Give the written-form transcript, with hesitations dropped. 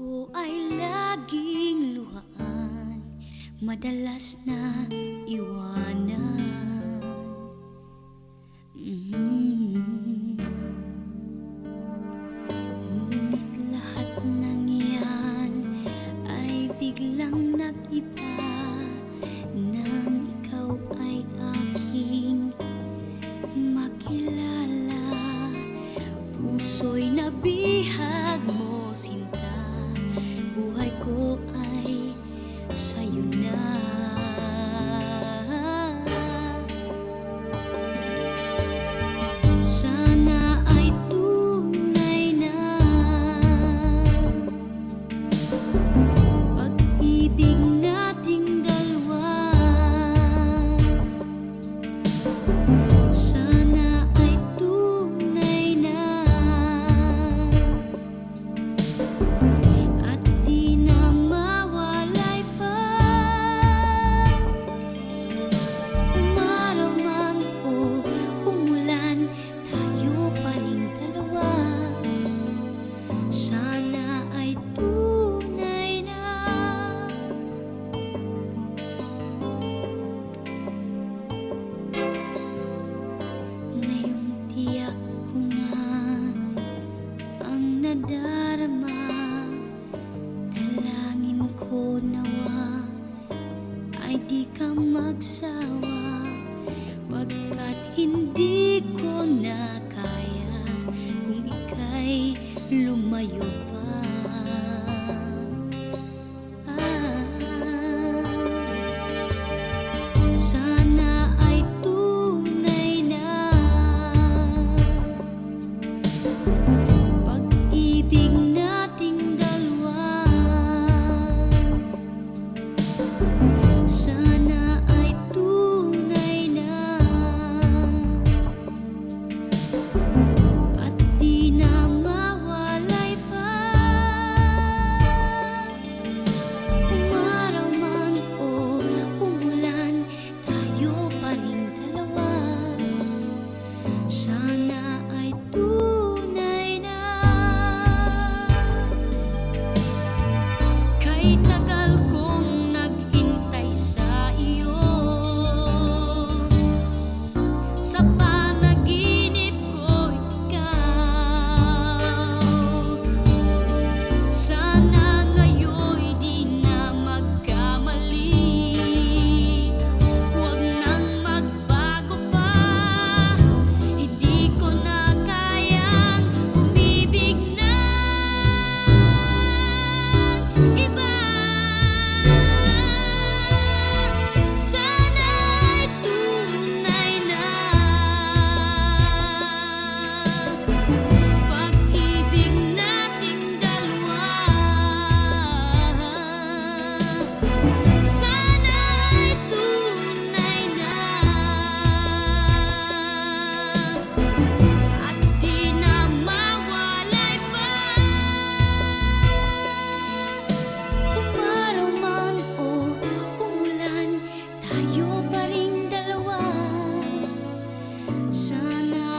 ko ay laging luhaan, madalas na iwanan. Ngunit lahat ng iyan ay biglang nag-iba nang ikaw ay aking makilala. Puso'y nabihag mo, sinta, buhay ko ay sa'yo na. Sana ay tunay na pag-ibig nating dalawa. Sana ay tunay na at di na mawalay pa. Umaraw man o umulan, tayo pa rin dalawa. Sana ay tunay na. Ngayong tiyak ko na ang nadarama, dalangin ko nawa ay di ka magsawa, pagkat hindi ko na kaya kung ika'y lumayo pa. Sana ay tunay na pag-ibig nating dalawa. Sana ay tunay na at di na mawalay pa. Umaraw man o umulan, tayo pa rin dalawa. Sana ay tunay na. Kay tagal kong naghintay sa iyo, sa panaginip ko ikaw. Sana ngayon'y di na magkamali, huwag nang magbago pa. Hindi ko na kayang umibig ng iba. Sana ay tunay na pag-ibig nating dalawa. Sana ay tunay na at di na mawalay pa. Umaraw man o umulan, tayo pa rin dalawa. Sana